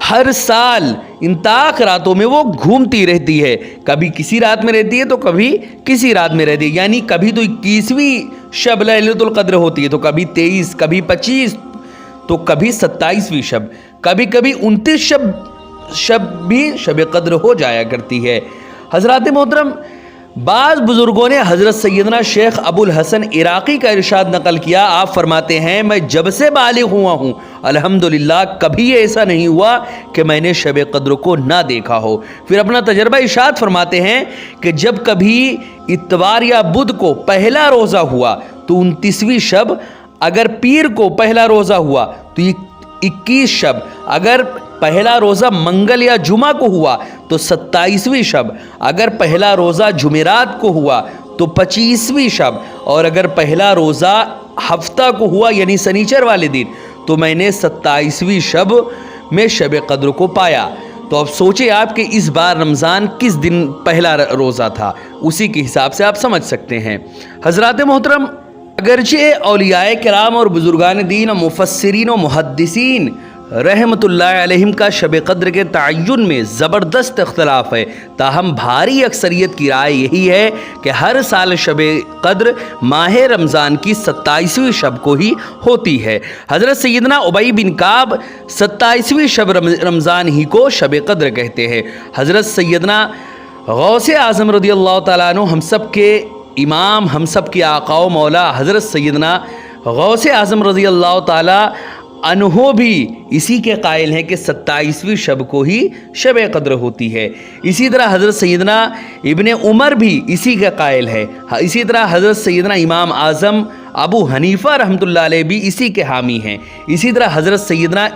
ہر سال ان طاق راتوں میں وہ گھومتی رہتی ہے، کبھی کسی رات میں رہتی ہے تو کبھی کسی رات میں رہتی ہے، یعنی کبھی تو 21ویں شب لیلۃ القدر ہوتی ہے، تو کبھی 23، کبھی 25، تو کبھی 27ویں شب، کبھی کبھی 29 شب بھی شب قدر ہو جایا کرتی ہے۔ حضرات محترم، بعض بزرگوں نے حضرت سیدنا شیخ ابو الحسن عراقی کا ارشاد نقل کیا، آپ فرماتے ہیں میں جب سے بالغ ہوا ہوں الحمدللہ کبھی ایسا نہیں ہوا کہ میں نے شب قدر کو نہ دیکھا ہو۔ پھر اپنا تجربہ ارشاد فرماتے ہیں کہ جب کبھی اتوار یا بدھ کو پہلا روزہ ہوا تو 29ویں شب، اگر پیر کو پہلا روزہ ہوا تو 21 شب، اگر پہلا روزہ منگل یا جمعہ کو ہوا تو 27ویں شب، اگر پہلا روزہ جمعرات کو ہوا تو 25ویں شب، اور اگر پہلا روزہ ہفتہ کو ہوا یعنی سنیچر والے دن تو میں نے 27ویں شب میں شب قدر کو پایا۔ تو اب سوچیں آپ کہ اس بار رمضان کس دن پہلا روزہ تھا، اسی کے حساب سے آپ سمجھ سکتے ہیں۔ حضرات محترم، اگرچہ اولیاء کرام اور بزرگان دین اور مفسرین و محدثین رحمت اللہ علیہم کا شب قدر کے تعین میں زبردست اختلاف ہے، تاہم بھاری اکثریت کی رائے یہی ہے کہ ہر سال شب قدر ماہ رمضان کی 27ویں شب کو ہی ہوتی ہے۔ حضرت سیدنا ابی بن کعب 27ویں شب رمضان ہی کو شب قدر کہتے ہیں۔ حضرت سیدنا غوث اعظم رضی اللہ تعالیٰ عنہ، ہم سب کے امام، ہم سب کے آقا و مولا حضرت سیدنا غوث اعظم رضی اللہ تعالیٰ عنہ بھی اسی کے قائل ہیں کہ 27ویں شب کو ہی شب قدر ہوتی ہے۔ اسی طرح حضرت سیدنا ابن عمر بھی اسی کے قائل ہے۔ اسی طرح حضرت سیدنا امام اعظم ابو حنیفہ رحمۃ اللہ علیہ بھی اسی کے حامی ہیں۔ اسی طرح حضرت سیدنا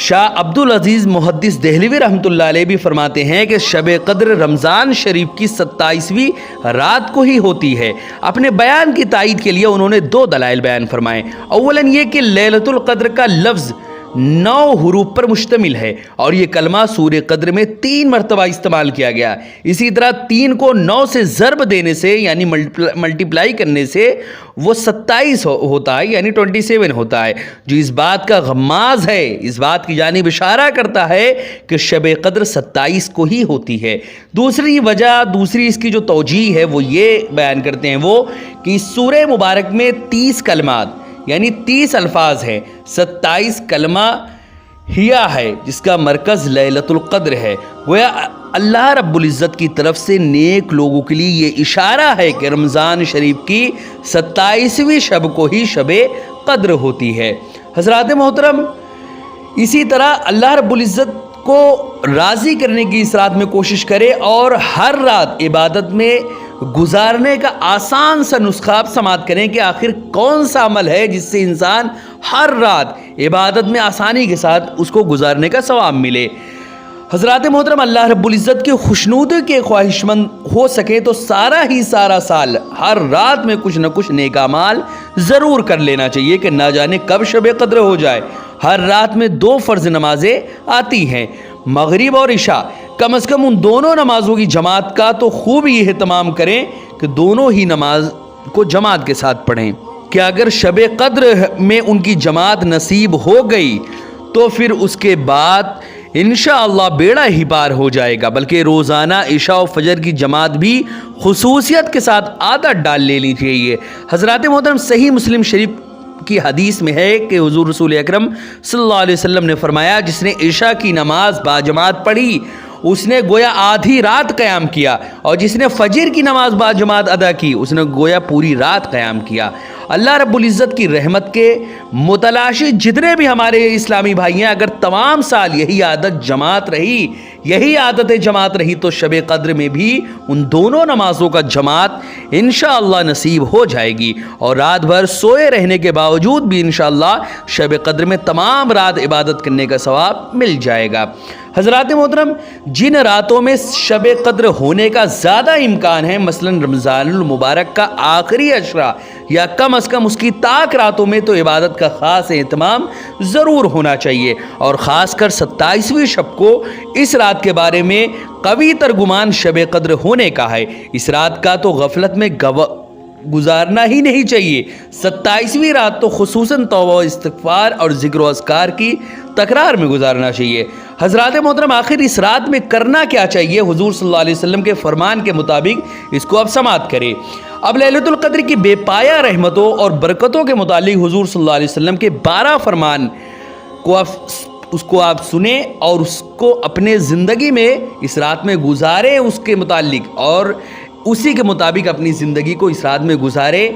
شاہ عبد العزیز محدث دہلوی رحمۃ اللہ علیہ بھی فرماتے ہیں کہ شب قدر رمضان شریف کی 27ویں رات کو ہی ہوتی ہے۔ اپنے بیان کی تائید کے لیے انہوں نے 2 دلائل بیان فرمائے۔ اولاً یہ کہ لیلۃ القدر کا لفظ 9 حروف پر مشتمل ہے اور یہ کلمہ سورہ قدر میں 3 مرتبہ استعمال کیا گیا۔ اسی طرح 3 کو 9 سے ضرب دینے سے یعنی ملٹیپلائی کرنے سے وہ 27 ہوتا ہے، یعنی 27 ہوتا ہے، جو اس بات کا غماز ہے، اس بات کی جانب اشارہ کرتا ہے کہ شب قدر 27 کو ہی ہوتی ہے۔ دوسری اس کی جو توجیہ ہے وہ یہ بیان کرتے ہیں وہ کہ اس سورہ مبارک میں 30 کلمات یعنی 30 الفاظ ہیں، 27 کلمہ ہیا ہے جس کا مرکز لیلۃ القدر ہے۔ گویا اللہ رب العزت کی طرف سے نیک لوگوں کے لیے یہ اشارہ ہے کہ رمضان شریف کی 27ویں شب کو ہی شب قدر ہوتی ہے۔ حضرات محترم، اسی طرح اللہ رب العزت کو راضی کرنے کی اس رات میں کوشش کرے اور ہر رات عبادت میں گزارنے کا آسان سا نسخہ آپ سماعت کریں کہ آخر کون سا عمل ہے جس سے انسان ہر رات عبادت میں آسانی کے ساتھ اس کو گزارنے کا ثواب ملے۔ حضرات محترم، اللہ رب العزت کی خوشنودی کے خواہش مند ہو سکے تو سارا سال ہر رات میں کچھ نہ کچھ نیک اعمال ضرور کر لینا چاہیے کہ نہ جانے کب شب قدر ہو جائے۔ ہر رات میں 2 فرض نمازیں آتی ہیں، مغرب اور عشاء، کم از کم ان دونوں نمازوں کی جماعت کا تو خوب یہ اہتمام کریں کہ دونوں ہی نماز کو جماعت کے ساتھ پڑھیں، کہ اگر شب قدر میں ان کی جماعت نصیب ہو گئی تو پھر اس کے بعد انشاءاللہ بیڑا ہی پار ہو جائے گا، بلکہ روزانہ عشاء و فجر کی جماعت بھی خصوصیت کے ساتھ عادت ڈال لینی چاہیے۔ حضرات محترم، صحیح مسلم شریف کی حدیث میں ہے کہ حضور رسول اکرم صلی اللہ علیہ وسلم نے فرمایا، جس نے عشاء کی نماز باجماعت پڑھی اس نے گویا آدھی رات قیام کیا، اور جس نے فجر کی نماز باجماعت ادا کی اس نے گویا پوری رات قیام کیا۔ اللہ رب العزت کی رحمت کے متلاشی جتنے بھی ہمارے اسلامی بھائی ہیں، اگر تمام سال یہی عادت جماعت رہی تو شب قدر میں بھی ان دونوں نمازوں کا جماعت انشاءاللہ نصیب ہو جائے گی، اور رات بھر سوئے رہنے کے باوجود بھی انشاءاللہ شب قدر میں تمام رات عبادت کرنے کا ثواب مل جائے گا۔ حضرات محترم، جن راتوں میں شب قدر ہونے کا زیادہ امکان ہے، مثلا رمضان المبارک کا آخری عشرہ یا کم از کم اس کی طاق راتوں میں، تو عبادت کا خاص اہتمام ضرور ہونا چاہیے، اور خاص کر 27ویں شب کو اس رات کے بارے میں قوی تر گمان شب قدر ہونے کا ہے۔ اس رات کا تو غفلت میں گزارنا ہی نہیں چاہیے۔ 27ویں رات تو خصوصاً توبہ و استغفار اور ذکر و اذکار کی تکرار میں گزارنا چاہیے۔ حضرات محترم، آخر اس رات میں کرنا کیا چاہیے؟ حضور صلی اللہ علیہ وسلم کے فرمان کے مطابق اس کو اب سماعت کریں۔ اب لیلۃ القدر کی بے پایہ رحمتوں اور برکتوں کے متعلق حضور صلی اللہ علیہ وسلم کے 12 فرمان کو آپ سنیں اور اس کو اپنے زندگی میں اس رات میں گزاریں، اس کے متعلق، اور اسی کے مطابق اپنی زندگی کو اس رات میں گزارے۔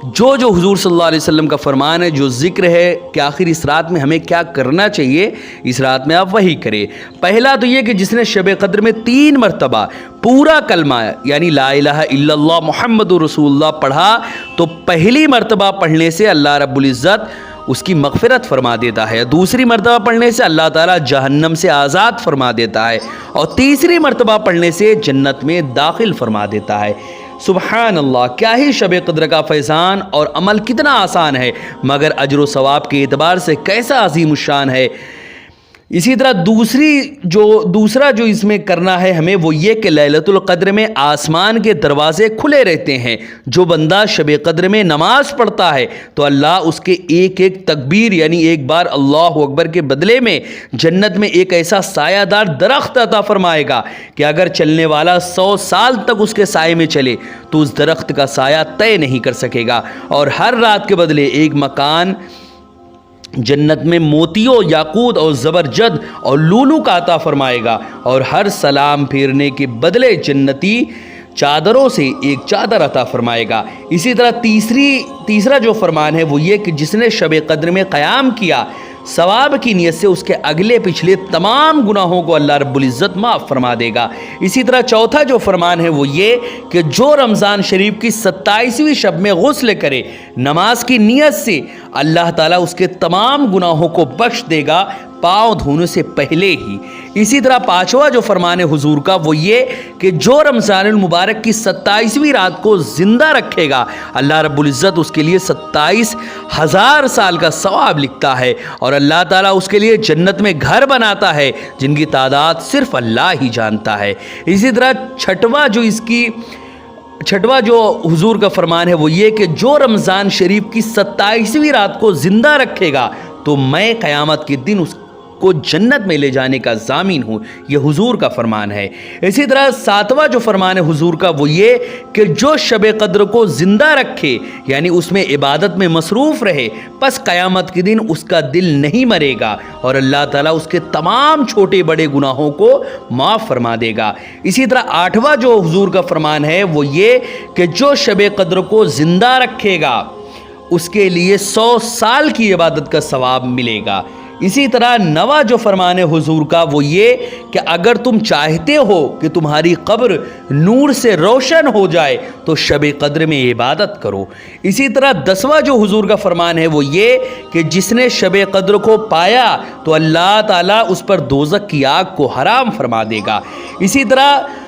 جو حضور صلی اللہ علیہ وسلم کا فرمان ہے، جو ذکر ہے کہ آخر اس رات میں ہمیں کیا کرنا چاہیے، اس رات میں آپ وہی کریں۔ پہلا تو یہ کہ جس نے شب قدر میں 3 مرتبہ پورا کلمہ یعنی لا الہ الا اللہ محمد رسول اللہ پڑھا تو پہلی مرتبہ پڑھنے سے اللہ رب العزت اس کی مغفرت فرما دیتا ہے، دوسری مرتبہ پڑھنے سے اللہ تعالیٰ جہنم سے آزاد فرما دیتا ہے، اور تیسری مرتبہ پڑھنے سے جنت میں داخل فرما دیتا ہے۔ سبحان اللہ، کیا ہی شب قدر کا فیضان اور عمل کتنا آسان ہے، مگر اجر و ثواب کے اعتبار سے کیسا عظیم الشان ہے۔ اسی طرح دوسرا جو اس میں کرنا ہے ہمیں وہ یہ کہ لیلۃ القدر میں آسمان کے دروازے کھلے رہتے ہیں۔ جو بندہ شب قدر میں نماز پڑھتا ہے تو اللہ اس کے ایک ایک تکبیر یعنی ایک بار اللہ اکبر کے بدلے میں جنت میں ایک ایسا سایہ دار درخت عطا فرمائے گا کہ اگر چلنے والا 100 سال تک اس کے سائے میں چلے تو اس درخت کا سایہ طے نہیں کر سکے گا، اور ہر رات کے بدلے ایک مکان جنت میں موتیوں، یاقوت اور زبرجد اور لولو کا عطا فرمائے گا، اور ہر سلام پھیرنے کے بدلے جنتی چادروں سے ایک چادر عطا فرمائے گا۔ اسی طرح تیسرا جو فرمان ہے وہ یہ کہ جس نے شب قدر میں قیام کیا ثواب کی نیت سے اس کے اگلے پچھلے تمام گناہوں کو اللہ رب العزت معاف فرما دے گا۔ اسی طرح چوتھا جو فرمان ہے وہ یہ کہ جو رمضان شریف کی 27ویں شب میں غسل کرے نماز کی نیت سے، اللہ تعالیٰ اس کے تمام گناہوں کو بخش دے گا پاؤں دھونے سے پہلے ہی۔ اسی طرح پانچواں جو فرمان ہے حضور کا وہ یہ کہ جو رمضان المبارک کی 27ویں رات کو زندہ رکھے گا اللہ رب العزت اس کے لیے 27,000 سال کا ثواب لکھتا ہے، اور اللہ تعالیٰ اس کے لیے جنت میں گھر بناتا ہے جن کی تعداد صرف اللہ ہی جانتا ہے۔ اسی طرح چھٹواں جو حضور کا فرمان ہے وہ یہ کہ جو رمضان شریف کی 27ویں رات کو زندہ رکھے گا تو میں قیامت کے دن اس کو جنت میں لے جانے کا ضامن ہوں، یہ حضور کا فرمان ہے۔ اسی طرح 7واں جو فرمان ہے حضور کا وہ یہ کہ جو شب قدر کو زندہ رکھے یعنی اس میں عبادت میں مصروف رہے، پس قیامت کے دن اس کا دل نہیں مرے گا اور اللہ تعالیٰ اس کے تمام چھوٹے بڑے گناہوں کو معاف فرما دے گا۔ اسی طرح 8واں جو حضور کا فرمان ہے وہ یہ کہ جو شب قدر کو زندہ رکھے گا اس کے لیے 100 سال کی عبادت کا ثواب ملے گا۔ اسی طرح 9واں جو فرمان ہے حضور کا وہ یہ کہ اگر تم چاہتے ہو کہ تمہاری قبر نور سے روشن ہو جائے تو شب قدر میں عبادت کرو۔ اسی طرح 10واں جو حضور کا فرمان ہے وہ یہ کہ جس نے شب قدر کو پایا تو اللہ تعالیٰ اس پر دوزخ کی آگ کو حرام فرما دے گا۔ اسی طرح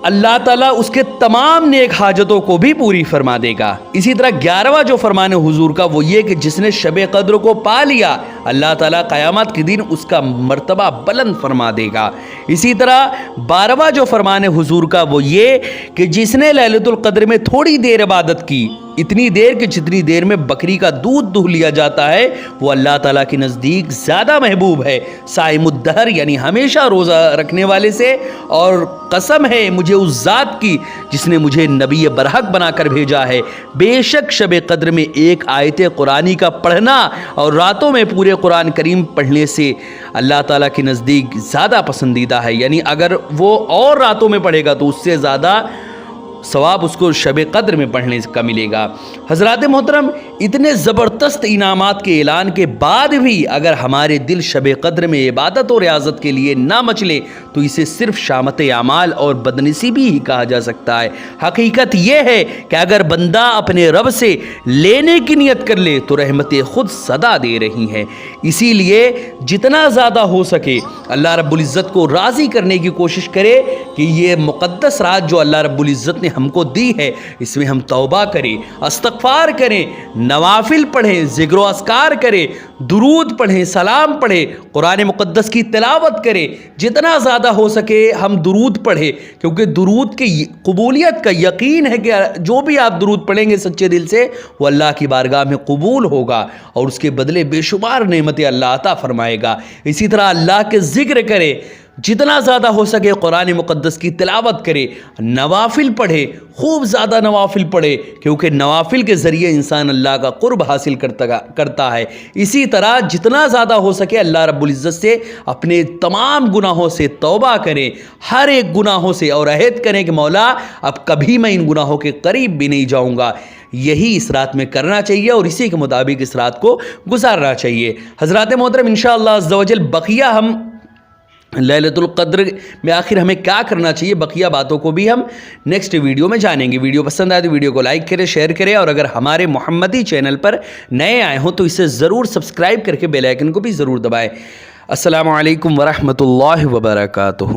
اللہ تعالیٰ اس کے تمام نیک حاجتوں کو بھی پوری فرما دے گا۔ اسی طرح 11واں جو فرمان حضور کا وہ یہ کہ جس نے شب قدر کو پا لیا اللہ تعالیٰ قیامت کے دن اس کا مرتبہ بلند فرما دے گا۔ اسی طرح 12واں جو فرمان حضور کا وہ یہ کہ جس نے لیلۃ القدر میں تھوڑی دیر عبادت کی، اتنی دیر کہ جتنی دیر میں بکری کا دودھ دہہ لیا جاتا ہے، وہ اللہ تعالیٰ کے نزدیک زیادہ محبوب ہے صائم الدہر یعنی ہمیشہ روزہ رکھنے والے سے، اور قسم ہے مجھے اس ذات کی جس نے مجھے نبی برحق بنا کر بھیجا ہے، بے شک شب قدر میں ایک آیت قرآنی کا پڑھنا اور راتوں میں پورے قرآن کریم پڑھنے سے اللہ تعالیٰ کے نزدیک زیادہ پسندیدہ ہے، یعنی اگر وہ اور راتوں میں پڑھے گا تو اس سے زیادہ ثواب اس کو شب قدر میں پڑھنے کا ملے گا۔ حضرات محترم، اتنے زبردست انعامات کے اعلان کے بعد بھی اگر ہمارے دل شب قدر میں عبادت و ریاضت کے لیے نہ مچلے تو اسے صرف شامت اعمال اور بدنصیبی ہی کہا جا سکتا ہے۔ حقیقت یہ ہے کہ اگر بندہ اپنے رب سے لینے کی نیت کر لے تو رحمتیں خود صدا دے رہی ہیں۔ اسی لیے جتنا زیادہ ہو سکے اللہ رب العزت کو راضی کرنے کی کوشش کرے کہ یہ مقدس رات جو اللہ رب العزت نے ہم کو دی ہے اس میں ہم توبہ کریں، استغفار کریں، نوافل پڑھیں، ذکر و اذکار کریں، درود پڑھیں، سلام پڑھیں، قرآن مقدس کی تلاوت کریں، جتنا زیادہ ہو سکے ہم درود پڑھیں، کیونکہ درود کی قبولیت کا یقین ہے کہ جو بھی آپ درود پڑھیں گے سچے دل سے وہ اللہ کی بارگاہ میں قبول ہوگا اور اس کے بدلے بے شمار نعمتیں اللہ عطا فرمائے گا۔ اسی طرح اللہ کے ذکر کریں، جتنا زیادہ ہو سکے قرآن مقدس کی تلاوت کرے، نوافل پڑھے، خوب زیادہ نوافل پڑھے، کیونکہ نوافل کے ذریعے انسان اللہ کا قرب حاصل کرتا ہے۔ اسی طرح جتنا زیادہ ہو سکے اللہ رب العزت سے اپنے تمام گناہوں سے توبہ کریں، ہر ایک گناہوں سے، اور عہد کریں کہ مولا اب کبھی میں ان گناہوں کے قریب بھی نہیں جاؤں گا۔ یہی اس رات میں کرنا چاہیے اور اسی کے مطابق اس رات کو گزارنا چاہیے۔ حضرات محترم انشاءاللہ عز و جل بقیہ ہم لیلۃ القدر میں آخر ہمیں کیا کرنا چاہیے، بقیہ باتوں کو بھی ہم نیکسٹ ویڈیو میں جانیں گے۔ ویڈیو پسند آئے تو ویڈیو کو لائک کریں، شیئر کریں، اور اگر ہمارے محمدی چینل پر نئے آئے ہوں تو اسے ضرور سبسکرائب کر کے بیل آئیکن کو بھی ضرور دبائیں۔ السلام علیکم ورحمۃ اللہ وبرکاتہ۔